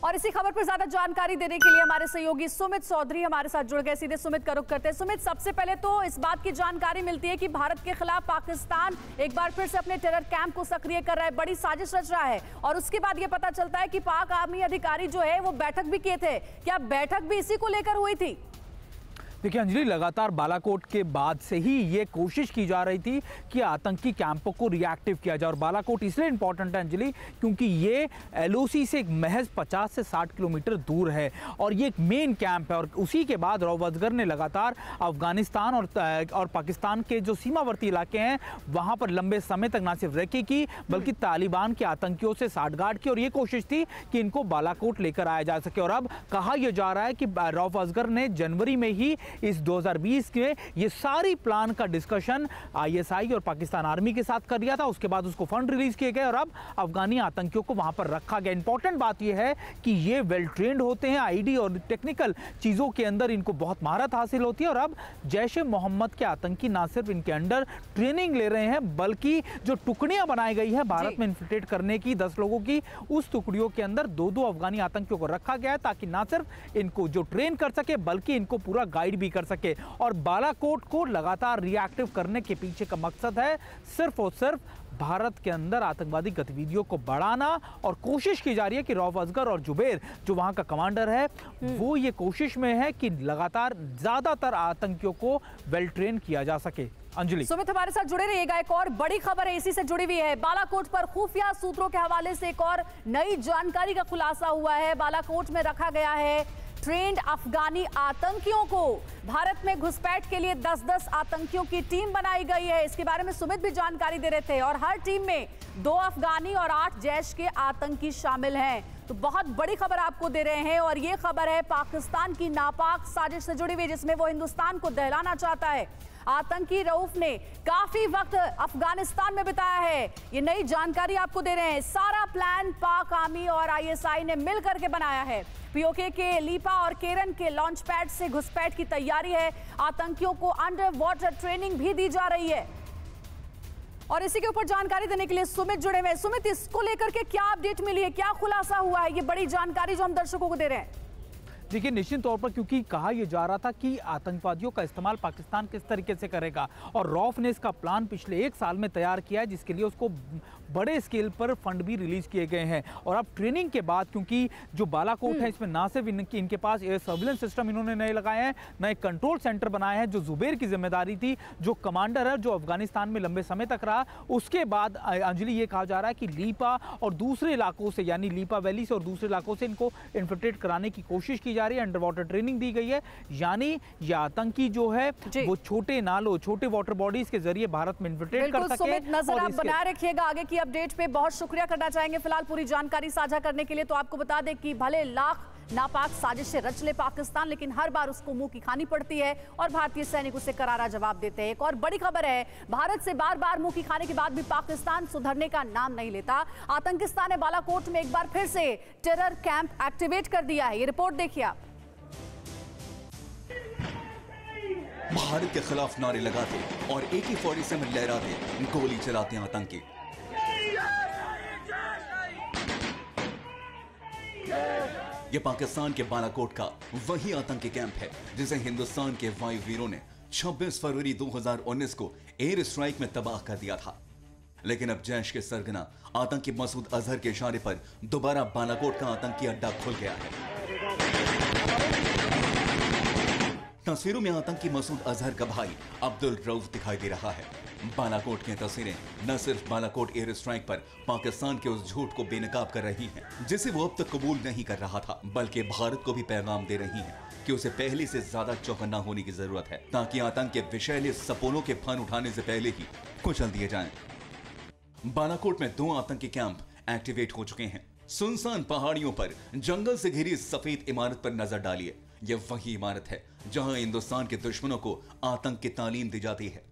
और इसी खबर पर ज्यादा जानकारी देने के लिए हमारे सहयोगी सुमित चौधरी हमारे साथ जुड़ गए। सीधे सुमित का रुख करते हैं। सुमित, सबसे पहले तो इस बात की जानकारी मिलती है कि भारत के खिलाफ पाकिस्तान एक बार फिर से अपने टेरर कैंप को सक्रिय कर रहा है, बड़ी साजिश रच रहा है। और उसके बाद ये पता चलता है कि पाक आर्मी अधिकारी जो है वो बैठक भी किए थे। क्या बैठक भी इसी को लेकर हुई थी? देखिए अंजलि, लगातार बालाकोट के बाद से ही ये कोशिश की जा रही थी कि आतंकी कैंपों को रिएक्टिव किया जाए। और बालाकोट इसलिए इंपॉर्टेंट है अंजलि क्योंकि ये एलओसी से एक महज 50 से 60 किलोमीटर दूर है और ये एक मेन कैंप है। और उसी के बाद रॉव असगर ने लगातार अफगानिस्तान और पाकिस्तान के जो सीमावर्ती इलाके हैं वहाँ पर लंबे समय तक ना सिर्फ रेकी की बल्कि तालिबान के आतंकियों से साठगांठ की। और ये कोशिश थी कि इनको बालाकोट लेकर आया जा सके। और अब कहा यह जा रहा है कि रॉव असगर ने जनवरी में ही इस 2020 के ये सारी प्लान का डिस्कशन आईएसआई और पाकिस्तान आर्मी के साथ कर लिया था। उसके बाद उसको फंड रिलीज किए गए और अब अफगानी आतंकियों को वहां पर रखा गया। इंपॉर्टेंट बात यह है कि ये वेल ट्रेंड होते हैं, आईडी और टेक्निकल चीजों के अंदर इनको बहुत महारत हासिल होती है। और अब जैश ए मोहम्मद के आतंकी ना सिर्फ इनके अंडर ट्रेनिंग ले रहे हैं बल्कि जो टुकड़ियां बनाई गई है भारत में इन्फिल्ट्रेट करने की 10 लोगों की, उस टुकड़ियों के अंदर 2-2 अफगानी आतंकियों को रखा गया है ताकि ना सिर्फ इनको जो ट्रेन कर सके बल्कि इनको पूरा गाइड भी कर सके। और बालाकोट को लगातार रिएक्टिव करने के पीछे का मकसद है सिर्फ और सिर्फ भारत के अंदर आतंकवादी गतिविधियों को बढ़ाना। और कोशिश की जा रही है कि रॉव असगर और जुबैर जो वहां का कमांडर है वो ये कोशिश में है कि लगातार ज्यादातर आतंकियों को वेल ट्रेन किया जा सके। अंजलि, सुमित हमारे साथ जुड़े रहिएगा। एक और बड़ी खबर है इसी से जुड़ी हुई है। बालाकोट पर खुफिया सूत्रों के हवाले से एक और नई जानकारी का खुलासा हुआ है। बालाकोट में रखा गया है ट्रेंड अफगानी आतंकियों को। भारत में घुसपैठ के लिए 10-10 आतंकियों की टीम बनाई गई है। इसके बारे में सुमित भी जानकारी दे रहे थे। और हर टीम में 2 अफगानी और 8 जैश के आतंकी शामिल हैं। तो बहुत बड़ी खबर आपको दे रहे हैं। और ये खबर है पाकिस्तान की नापाक साजिश से जुड़ी हुई जिसमें वो हिंदुस्तान को दहलाना चाहता है। आतंकी रऊफ ने काफी वक्त अफगानिस्तान में बिताया है। ये नई जानकारी आपको दे रहे हैं। सारा प्लान पाक आर्मी और आईएसआई ने मिलकर के बनाया है। पीओके के लीपा और केरन के लॉन्च पैड से घुसपैठ की तैयारी है। आतंकियों को अंडर वाटर ट्रेनिंग भी दी जा रही है। और इसी के ऊपर जानकारी देने के लिए सुमित जुड़े हुए हैं। सुमित, इसको लेकर के क्या अपडेट मिली है, क्या खुलासा हुआ है? ये बड़ी जानकारी जो हम दर्शकों को दे रहे हैं। देखिए निश्चित तौर पर क्योंकि कहा यह जा रहा था कि आतंकवादियों का इस्तेमाल पाकिस्तान किस तरीके से करेगा और रॉफ ने इसका प्लान पिछले 1 साल में तैयार किया है जिसके लिए उसको बड़े स्केल पर फंड भी रिलीज किए गए हैं। और अब ट्रेनिंग के बाद क्योंकि जो बालाकोट है इसमें ना सिर्फ इनके पास एयर सर्विलेंस सिस्टम इन्होंने नए लगाए हैं, नए कंट्रोल सेंटर बनाए हैं जो जुबैर की जिम्मेदारी थी, जो कमांडर है जो अफगानिस्तान में लंबे समय तक रहा। उसके बाद अंजलि ये कहा जा रहा है कि लीपा और दूसरे इलाकों से यानी लीपा वैली से और दूसरे इलाकों से इनको इन्फिल्ट्रेट कराने की कोशिश की जा रही है। अंडर वाटर ट्रेनिंग दी गई है यानी ये आतंकी जो है वो छोटे नालों, छोटे वाटर बॉडीज के जरिए भारत में इन्फिल्ट्रेट कर सके। सुमित, नजर आप बनाए रखिएगा आगे की अपडेट पे। बहुत शुक्रिया करना चाहेंगे फिलहाल पूरी जानकारी साझा करने के लिए। तो आपको बता दें कि भले लाख नापाक साजिशें रच ले पाकिस्तान, लेकिन हर बार उसको मुंह की खानी पड़ती है और भारतीय सैनिक उसे करारा जवाब देते हैं। एक और बड़ी खबर है, भारत से बार बार मुंह की खाने के बाद भी पाकिस्तान सुधरने का नाम नहीं लेता। आतंकिस्तान ने बालाकोट में एक बार फिर से टेरर कैंप एक्टिवेट कर दिया है। ये रिपोर्ट देखिए आप। भारत के खिलाफ नारे लगाते और AK-47 लहराते गोली चलाते आतंकी। ये पाकिस्तान के बालाकोट का वही आतंकी कैंप है जिसे हिंदुस्तान के वायु वीरों ने 26 फरवरी 2019 को एयर स्ट्राइक में तबाह कर दिया था। लेकिन अब जैश के सरगना आतंकी मसूद अजहर के इशारे पर दोबारा बालाकोट का आतंकी अड्डा खुल गया है। तस्वीरों में आतंकी मसूद अजहर का भाई अब्दुल रऊफ दिखाई दे रहा है। बालाकोट की तस्वीरें न सिर्फ बालाकोट एयर स्ट्राइक पर पाकिस्तान के उस झूठ को बेनकाब कर रही हैं, जिसे वो अब तक कबूल नहीं कर रहा था, बल्कि भारत को भी पैगाम दे रही हैं कि उसे पहले से ज्यादा चौकन्ना होने की जरूरत है ताकि आतंक के विषैले सपोलों के फन उठाने से पहले ही कुचल दिए जाएं। बालाकोट में 2 आतंकी कैंप एक्टिवेट हो चुके हैं। सुनसान पहाड़ियों पर जंगल से घिरी सफेद इमारत पर नजर डालिए। यह वही इमारत है जहां हिंदुस्तान के दुश्मनों को आतंक की तालीम दी जाती है।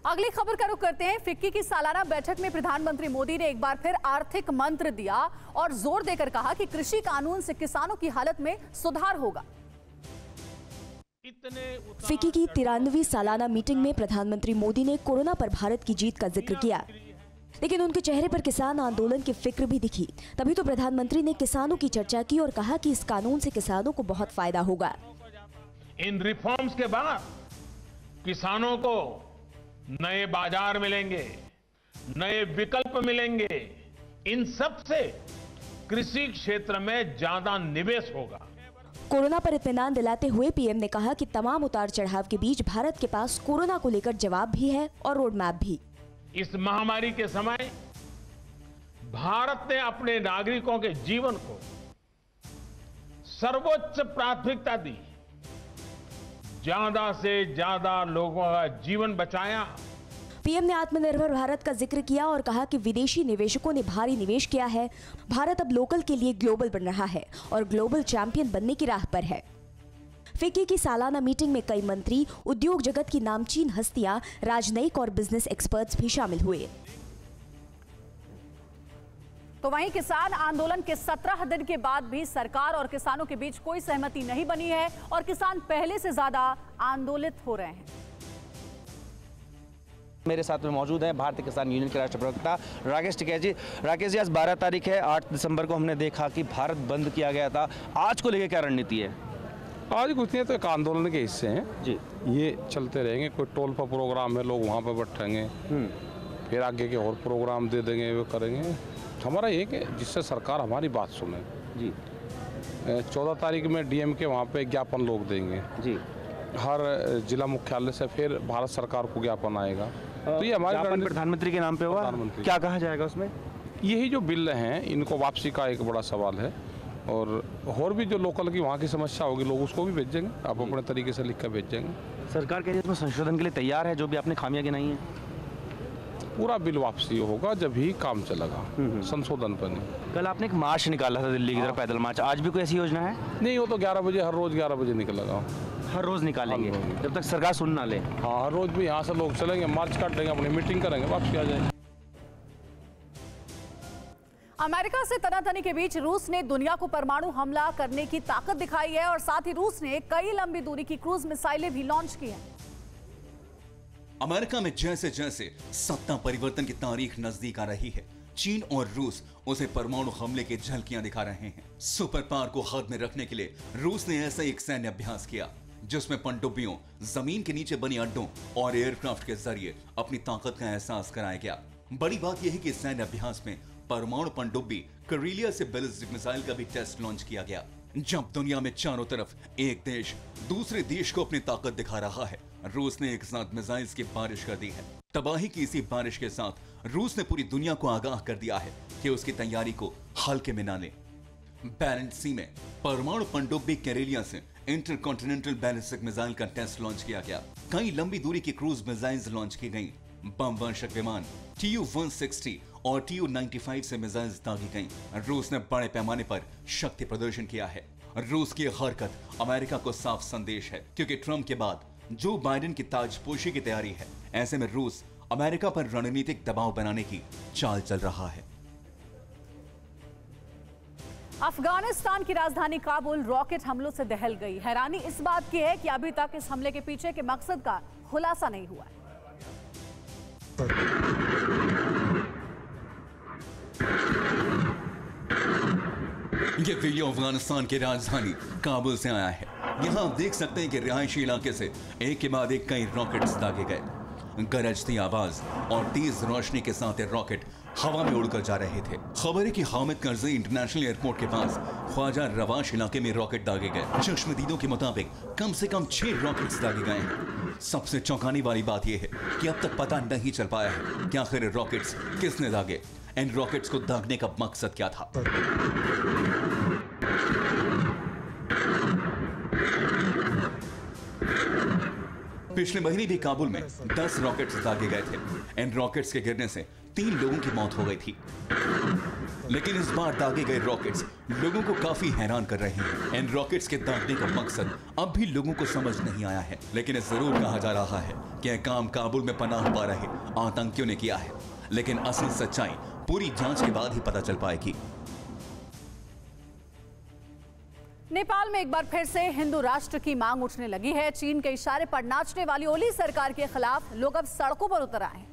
अगली खबर का रुख करते हैं। फिक्की की सालाना बैठक में प्रधानमंत्री मोदी ने एक बार फिर आर्थिक मंत्र दिया और जोर देकर कहा कि कृषि कानून से किसानों की हालत में सुधार होगा। फिक्की की 93वीं सालाना मीटिंग में प्रधानमंत्री मोदी ने कोरोना पर भारत की जीत का जिक्र किया। लेकिन उनके चेहरे पर किसान आंदोलन की फिक्र भी दिखी। तभी तो प्रधानमंत्री ने किसानों की चर्चा की और कहा कि इस कानून से किसानों को बहुत फायदा होगा। इन रिफॉर्म्स के बाद किसानों को नए बाजार मिलेंगे, नए विकल्प मिलेंगे। इन सब से कृषि क्षेत्र में ज्यादा निवेश होगा। कोरोना पर इत्मीनान दिलाते हुए पीएम ने कहा कि तमाम उतार चढ़ाव के बीच भारत के पास कोरोना को लेकर जवाब भी है और रोड मैप भी। इस महामारी के समय भारत ने अपने नागरिकों के जीवन को सर्वोच्च प्राथमिकता दी, ज्यादा से ज्यादा लोगों का जीवन बचाया। पीएम ने आत्मनिर्भर भारत का जिक्र किया और कहा कि विदेशी निवेशकों ने भारी निवेश किया है। भारत अब लोकल के लिए ग्लोबल बन रहा है और ग्लोबल चैंपियन बनने की राह पर है। फिक्की की सालाना मीटिंग में कई मंत्री, उद्योग जगत की नामचीन हस्तियां, राजनयिक और बिजनेस एक्सपर्ट्स भी शामिल हुए। तो वहीं किसान आंदोलन के 17 दिन के बाद भी सरकार और किसानों के बीच कोई सहमति नहीं बनी है और किसान पहले से ज्यादा आंदोलित हो रहे हैं। मेरे साथ में मौजूद हैं भारतीय किसान यूनियन के राष्ट्रीय प्रवक्ता राकेश टिकैत जी। राकेश जी, आज 12 तारीख है, 8 दिसंबर को हमने देखा कि भारत बंद किया गया था। आज को लेकर क्या रणनीति है? आज कुछ नहीं, तो एक आंदोलन के हिस्से हैं जी, ये चलते रहेंगे। कोई टोल पर प्रोग्राम है, लोग वहाँ पर बैठेंगे, फिर आगे के और प्रोग्राम दे देंगे, वो करेंगे। हमारा ये कि जिससे सरकार हमारी बात सुने जी। 14 तारीख में डीएम के वहाँ पे ज्ञापन लोग देंगे जी, हर जिला मुख्यालय से फिर भारत सरकार को ज्ञापन आएगा। तो ये हमारे प्रधानमंत्री के नाम पे होगा। क्या कहा जाएगा उसमें? यही जो बिल हैं इनको वापसी का एक बड़ा सवाल है और भी जो लोकल की वहाँ की समस्या होगी लोग उसको भी भेजेंगे, आप अपने तरीके से लिख कर भेजेंगे। सरकार के इसमें संशोधन के लिए तैयार है, जो भी आपने खामियां गिनाई हैं? पूरा बिल वापसी होगा जब ही काम चलेगा, संशोधन पर नहीं। कल आपने एक मार्च निकाला था दिल्ली की तरफ, पैदल मार्च। आज भी कोई ऐसी योजना है? नहीं, वो तो 11 बजे, हर रोज 11 बजे निकलेगा। हर रोज निकालेंगे जब तक सरकार सुन ना ले? हाँ, हर रोज भी यहाँ से लोग चलेंगे, मार्च काटेंगे, अपनी मीटिंग करेंगे, वापसी आ जाएंगे। अमेरिका से तनातनी के बीच रूस ने दुनिया को परमाणु हमला करने की ताकत दिखाई है और साथ ही रूस ने कई लंबी दूरी की क्रूज मिसाइलें भी लॉन्च की हैं। अमेरिका में जैसे जैसे सत्ता परिवर्तन की तारीख नजदीक आ रही है, चीन और रूस उसे परमाणु हमले की झलकियां दिखा रहे हैं। सुपर पावर को हाथ में रखने के लिए रूस ने ऐसा एक सैन्य अभ्यास किया जिसमें पनडुब्बियों, जमीन के नीचे बनी अड्डों और एयरक्राफ्ट के जरिए अपनी ताकत का एहसास कराया गया। बड़ी बात यह है कि सैन्य अभ्यास में परमाणु पनडुब्बी करेलिया से बैलिस्टिक मिसाइल का भी टेस्ट लॉन्च किया गया। जब दुनिया में चारों तरफ एक देश दूसरे देश को अपनी ताकत दिखा रहा है, रूस ने एक साथ मिसाइल्स की बारिश कर दी है। तबाही की इसी बारिश के साथ रूस ने पूरी दुनिया को आगाह कर दिया है कि उसकी तैयारी को हल्के में ना ले। बैरेंट्स सी में परमाणु पनडुब्बी करेलिया से इंटरकॉन्टिनेंटल बैलिस्टिक मिसाइल का टेस्ट लॉन्च किया गया। कई लंबी दूरी की क्रूज मिसाइल्स लॉन्च की गई। बम वर्षक विमान Tu-160 और Tu-95 से मिसाइल्स दागी गई। रूस ने बड़े पैमाने पर शक्ति प्रदर्शन किया है। रूस की हरकत अमेरिका को साफ संदेश है, क्योंकि ट्रंप के बाद जो बाइडेन की ताजपोशी की तैयारी है। ऐसे में रूस अमेरिका पर रणनीतिक दबाव बनाने की चाल चल रहा है। अफगानिस्तान की राजधानी काबुल रॉकेट हमलों से दहल गई। हैरानी इस बात की है कि अभी तक इस हमले के पीछे के मकसद का खुलासा नहीं हुआ है। ये वीडियो अफगानिस्तान की राजधानी काबुल से आया है। यहाँ आप देख सकते हैं कि रिहायशी इलाके से एक के बाद एक कई रॉकेट्स दागे गए। गरजती आवाज और तेज रोशनी के साथ रॉकेट हवा में उड़कर जा रहे थे। खबर है कि हामिद करज़ई इंटरनेशनल एयरपोर्ट के पास ख्वाजा रवाश इलाके में रॉकेट दागे गए। चश्मदीदों के मुताबिक कम से कम 6 रॉकेट्स दागे गए हैं। सबसे चौंकाने वाली बात यह है कि अब तक पता नहीं चल पाया है कि आखिर रॉकेट्स किसने दागे। इन रॉकेट्स को दागने का मकसद क्या था। पिछले महीने भी काबुल में 10 रॉकेट्स दागे गए थे। इन रॉकेट्स के गिरने से 3 लोगों की मौत हो गई थी। लेकिन इस बार दागे गए रॉकेट्स लोगों को काफी हैरान कर रहे हैं। इन रॉकेट्स के दागने का मकसद अब भी लोगों को समझ नहीं आया है, लेकिन ये जरूर कहा जा रहा है कि यह काम काबुल में पनाह पा रहे आतंकियों ने किया है। लेकिन असल सच्चाई पूरी जांच के बाद ही पता चल पाएगी। नेपाल में एक बार फिर से हिंदू राष्ट्र की मांग उठने लगी है। चीन के इशारे पर नाचने वाली ओली सरकार के खिलाफ लोग अब सड़कों पर उतर आए हैं।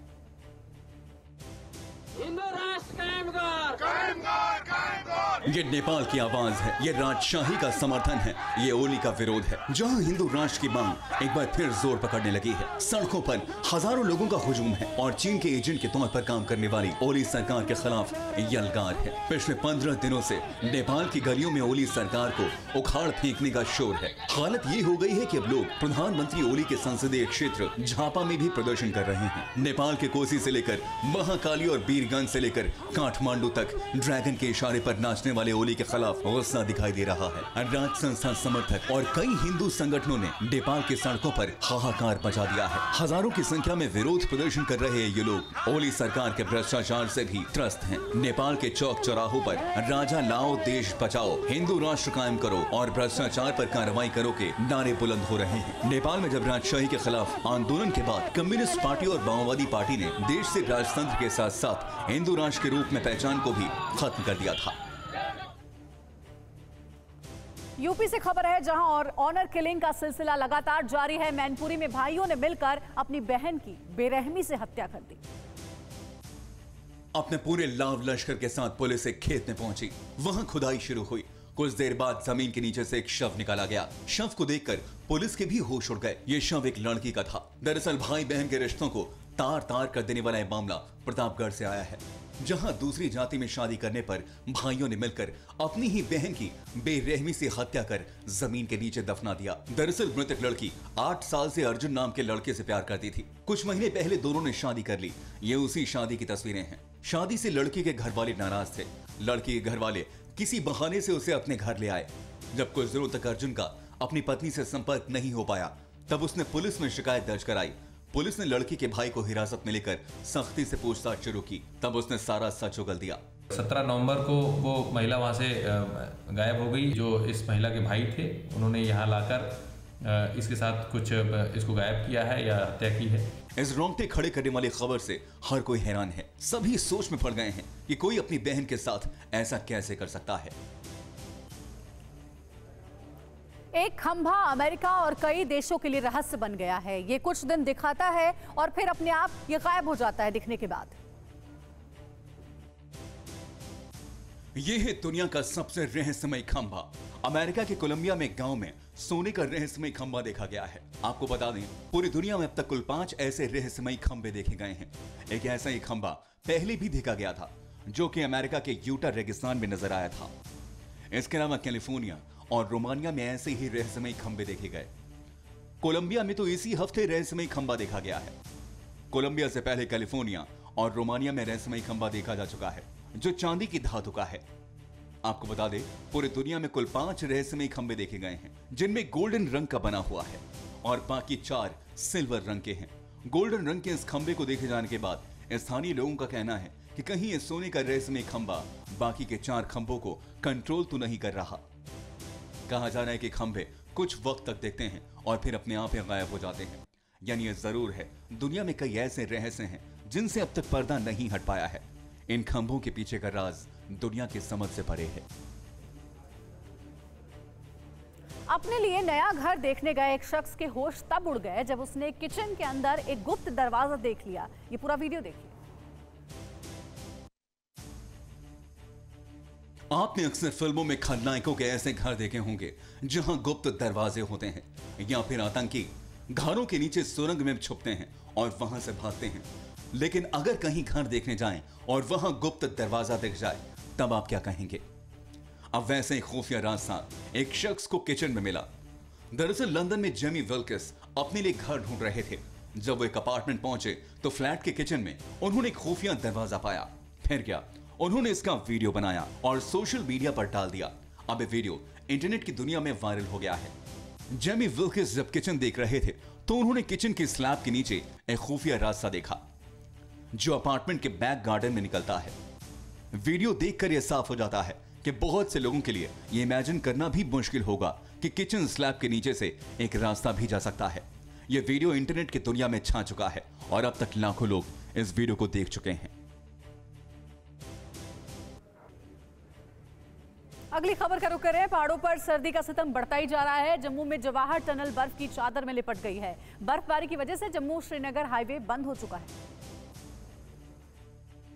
ये नेपाल की आवाज है, ये राजशाही का समर्थन है, ये ओली का विरोध है। जहां हिंदू राष्ट्र की मांग एक बार फिर जोर पकड़ने लगी है, सड़कों पर हजारों लोगों का हुजूम है और चीन के एजेंट के तौर पर काम करने वाली ओली सरकार के खिलाफ यलगार है। पिछले 15 दिनों से नेपाल की गलियों में ओली सरकार को उखाड़ फेंकने का शोर है। हालत ये हो गई है कि अब लोग प्रधानमंत्री ओली के संसदीय क्षेत्र झापा में भी प्रदर्शन कर रहे हैं। नेपाल के कोसी से लेकर महाकाली और बीरगंज से लेकर काठमांडू तक ड्रैगन के इशारे पर नाचने वाले ओली के खिलाफ गुस्सा दिखाई दे रहा है। राज संस्था समर्थक और कई हिंदू संगठनों ने नेपाल के सड़कों पर हाहाकार मचा दिया है। हजारों की संख्या में विरोध प्रदर्शन कर रहे ये लोग ओली सरकार के भ्रष्टाचार से भी त्रस्त हैं। नेपाल के चौक चौराहों पर राजा लाओ, देश बचाओ, हिंदू राष्ट्र कायम करो और भ्रष्टाचार पर कार्रवाई करो के नारे बुलंद हो रहे हैं। नेपाल में जब राजशाही के खिलाफ आंदोलन के बाद कम्युनिस्ट पार्टी और माओवादी पार्टी ने देश से राजतंत्र के साथ साथ हिंदू राष्ट्र के रूप में पहचान को भी खत्म कर दिया था। यूपी से खबर है, जहां और ऑनर किलिंग का सिलसिला लगातार जारी है। मैनपुरी में भाइयों ने मिलकर अपनी बहन की बेरहमी से हत्या कर दी। अपने पूरे लाव लश्कर के साथ पुलिस एक खेत में पहुंची। वहां खुदाई शुरू हुई। कुछ देर बाद जमीन के नीचे से एक शव निकाला गया। शव को देखकर पुलिस के भी होश उड़ गए। ये शव एक लड़की का था। दरअसल भाई बहन के रिश्तों को तार तार कर देने वाला यह मामला प्रतापगढ़ से आया है, जहां दूसरी जाति में शादी करने पर भाइयों ने मिलकर अपनी ही बहन की बेरहमी से हत्या कर जमीन के नीचे दफना दिया। दरअसल मृतक लड़की 8 साल से अर्जुन नाम के लड़के से प्यार करती थी। कुछ महीने पहले दोनों ने शादी कर ली। ये उसी शादी की तस्वीरें हैं। शादी से लड़की के घर वाले नाराज थे। लड़की के घर वाले किसी बहाने से उसे अपने घर ले आए। जब कुछ दिनों तक अर्जुन का अपनी पत्नी से संपर्क नहीं हो पाया, तब उसने पुलिस में शिकायत दर्ज कराई। पुलिस ने लड़की के भाई को हिरासत में लेकर सख्ती से पूछताछ शुरू की। तब उसने सारा सच उगल दिया। 17 नवंबर को वो महिला वहां से गायब हो गई। जो इस महिला के भाई थे, उन्होंने यहाँ लाकर इसके साथ कुछ इसको गायब किया है या हत्या की है। इस रोंगटे खड़े करने वाली खबर से हर कोई हैरान है। सभी सोच में पड़ गए हैं कि कोई अपनी बहन के साथ ऐसा कैसे कर सकता है। एक खंभा अमेरिका और कई देशों के लिए रहस्य बन गया है। ये कुछ दिन दिखाता है और फिर अपने आप ये गायब हो जाता है दिखने के बाद। ये है दुनिया का सबसे रहस्यमय खंभा। अमेरिका के कोलंबिया में गांव में सोने का रहस्यमय खंभा देखा गया है। आपको बता दें, पूरी दुनिया में अब तक कुल 5 ऐसे रहस्यमय खंभे देखे गए हैं। एक ऐसा ही खंभा पहले भी देखा गया था, जो कि अमेरिका के यूटा रेगिस्तान में नजर आया था। इसके अलावा कैलिफोर्निया और रोमानिया में ऐसे ही रहस्यमय खंभे देखे गए। कोलंबिया में तो इसी हफ्ते रहस्यमय खंभा देखा गया है। कोलंबिया से पहले कैलिफोर्निया और रोमानिया में रहस्यमय खंभा देखा जा चुका है, जो चांदी की धातु का है। आपको बता दें, पूरी दुनिया में कुल 5 रहस्यमय खंभे देखे गए हैं, जिनमें गोल्डन रंग का बना हुआ है और बाकी 4 सिल्वर रंग के हैं। गोल्डन रंग के इस खंभे को देखे जाने के बाद स्थानीय लोगों का कहना है कि कहीं ये सोने का रहस्यमय खंभा बाकी के 4 खंभों को कंट्रोल तो नहीं कर रहा। कहा जा रहा है कि खंभे कुछ वक्त तक देखते हैं और फिर अपने आप ही गायब हो जाते हैं। यानी ये जरूर है, दुनिया में कई ऐसे रहस्य हैं जिनसे अब तक पर्दा नहीं हट पाया है। इन खंभों के पीछे का राज दुनिया की समझ से परे है। अपने लिए नया घर देखने गए एक शख्स के होश तब उड़ गए जब उसने किचन के अंदर एक गुप्त दरवाजा देख लिया। ये पूरा वीडियो देखिए। आपने अक्सर फिल्मों में खलनायकों के ऐसे घर देखे होंगे जहां गुप्त दरवाजे होते हैं, या फिर आतंकी घरों के नीचे सुरंग में छुपते हैं और वहां से भागते हैं। लेकिन अगर कहीं घर देखने जाएं और वहां गुप्त दरवाजा दिख जाए, तब आप क्या कहेंगे? अब वैसे ही खुफिया रास्ता एक शख्स को किचन में मिला। दरअसल लंदन में जेमी विल्किस अपने लिए घर ढूंढ रहे थे। जब वो एक अपार्टमेंट पहुंचे तो फ्लैट के किचन में उन्होंने एक खुफिया दरवाजा पाया। फिर क्या, उन्होंने इसका वीडियो बनाया और सोशल मीडिया पर डाल दिया। अब ये वीडियो इंटरनेट की दुनिया में वायरल हो गया है। जेमी विल्किस जब किचन देख रहे थे तो उन्होंने किचन की स्लैब के नीचे एक खुफिया रास्ता देखा, जो अपार्टमेंट के बैक गार्डन में निकलता है। वीडियो देखकर यह साफ हो जाता है कि बहुत से लोगों के लिए यह इमेजिन करना भी मुश्किल होगा कि किचन स्लैब के नीचे से एक रास्ता भी जा सकता है। यह वीडियो इंटरनेट की दुनिया में छा चुका है और अब तक लाखों लोग इस वीडियो को देख चुके हैं। अगली खबर का रुख करें। पहाड़ों पर सर्दी का सितम बढ़ता ही जा रहा है। जम्मू में जवाहर टनल बर्फ की चादर में लिपट गई है। बर्फबारी की वजह से जम्मू श्रीनगर हाईवे बंद हो चुका है।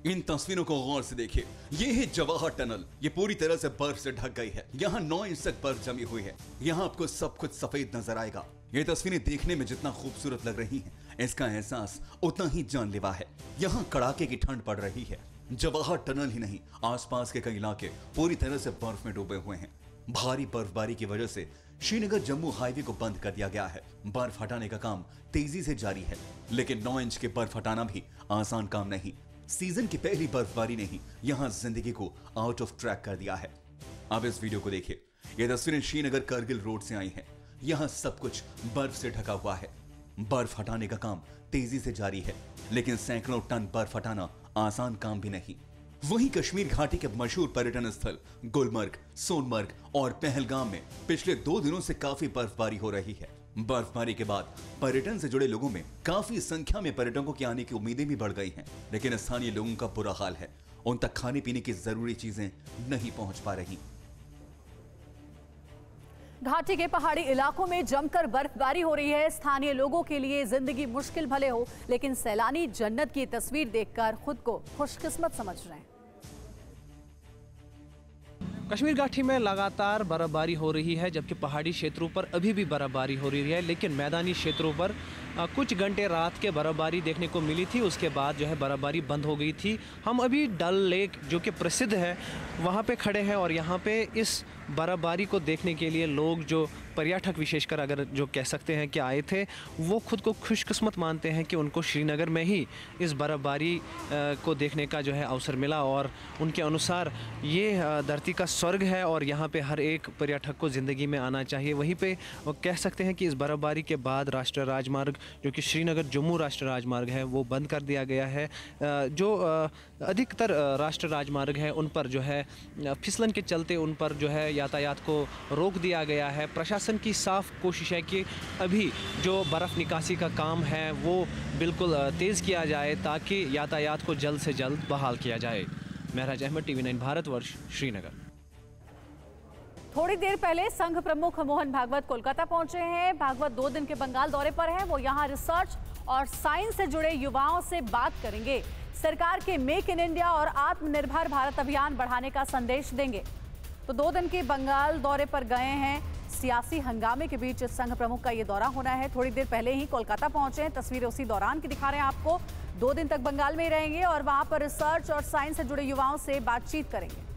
इन तस्वीरों को गौर से देखिए। ये है जवाहर टनल। ये पूरी तरह से बर्फ से ढक गई है। यहाँ 9 इंच तक बर्फ जमी हुई है। यहाँ आपको सब कुछ सफेद नजर आएगा। ये तस्वीरें देखने में जितना खूबसूरत लग रही हैं, इसका एहसास उतना ही जानलेवा है। यहाँ कड़ाके की ठंड पड़ रही है। जवाहर टनल ही नहीं, आसपास के कई इलाके पूरी तरह से बर्फ में डूबे हुए हैं। भारी बर्फबारी की वजह से श्रीनगर जम्मू हाईवे को बंद कर दिया गया है। बर्फ हटाने का काम तेजी से जारी है, लेकिन 9 इंच के बर्फ हटाना भी आसान काम नहीं। सीजन की पहली बर्फबारी ने ही यहाँ जिंदगी को आउट ऑफ ट्रैक कर दिया है। अब इस वीडियो को देखिए। ये तस्वीरें श्रीनगर करगिल रोड से आई हैं। यहाँ सब कुछ बर्फ से ढका हुआ है। बर्फ हटाने का काम तेजी से जारी है, लेकिन सैकड़ों टन बर्फ हटाना आसान काम भी नहीं। वहीं कश्मीर घाटी के मशहूर पर्यटन स्थल गुलमर्ग, सोनमर्ग और पहलगाम में पिछले 2 दिनों से काफी बर्फबारी हो रही है। बर्फबारी के बाद पर्यटन से जुड़े लोगों में काफी संख्या में पर्यटकों के आने की उम्मीदें भी बढ़ गई हैं, लेकिन स्थानीय लोगों का बुरा हाल है। उन तक खाने पीने की जरूरी चीजें नहीं पहुंच पा रही। घाटी के पहाड़ी इलाकों में जमकर बर्फबारी हो रही है। स्थानीय लोगों के लिए जिंदगी मुश्किल भले हो, लेकिन सैलानी जन्नत की तस्वीर देखकर खुद को खुशकिस्मत समझ रहे हैं। कश्मीर घाटी में लगातार बर्फबारी हो रही है, जबकि पहाड़ी क्षेत्रों पर अभी भी बर्फबारी हो रही है, लेकिन मैदानी क्षेत्रों पर कुछ घंटे रात के बर्फबारी देखने को मिली थी। उसके बाद जो है बर्फबारी बंद हो गई थी। हम अभी डल लेक जो कि प्रसिद्ध है वहाँ पे खड़े हैं और यहाँ पे इस बर्फबारी को देखने के लिए लोग, जो पर्यटक विशेषकर अगर जो कह सकते हैं कि आए थे, वो खुद को खुशकिस्मत मानते हैं कि उनको श्रीनगर में ही इस बर्फबारी को देखने का जो है अवसर मिला। और उनके अनुसार ये धरती का स्वर्ग है और यहाँ पे हर एक पर्यटक को ज़िंदगी में आना चाहिए। वहीं पे वो कह सकते हैं कि इस बर्फबारी के बाद राष्ट्रीय राजमार्ग जो कि श्रीनगर जम्मू राष्ट्रीय राजमार्ग है वो बंद कर दिया गया है। जो अधिकतर राष्ट्रीय राजमार्ग है उन पर जो है फिसलन के चलते उन पर जो है यातायात को रोक दिया गया है। प्रशासन की साफ कोशिश है कि अभी जो बर्फ़ निकासी का काम है वो बिल्कुल तेज़ किया जाए ताकि यातायात को जल्द से जल्द बहाल किया जाए। महराज अहमद, TV9 भारतवर्ष, श्रीनगर। थोड़ी देर पहले संघ प्रमुख मोहन भागवत कोलकाता पहुंचे हैं। भागवत 2 दिन के बंगाल दौरे पर हैं। वो यहां रिसर्च और साइंस से जुड़े युवाओं से बात करेंगे। सरकार के मेक इन इंडिया और आत्मनिर्भर भारत अभियान बढ़ाने का संदेश देंगे। तो 2 दिन के बंगाल दौरे पर गए हैं। सियासी हंगामे के बीच संघ प्रमुख का ये दौरा होना है। थोड़ी देर पहले ही कोलकाता पहुंचे हैं। तस्वीरें उसी दौरान की दिखा रहे हैं आपको। 2 दिन तक बंगाल में ही रहेंगे और वहां पर रिसर्च और साइंस से जुड़े युवाओं से बातचीत करेंगे।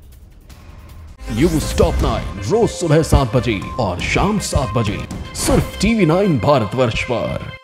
न्यूज़ टॉप 9 रोज सुबह 7 बजे और शाम 7 बजे सिर्फ TV9 भारतवर्ष पर।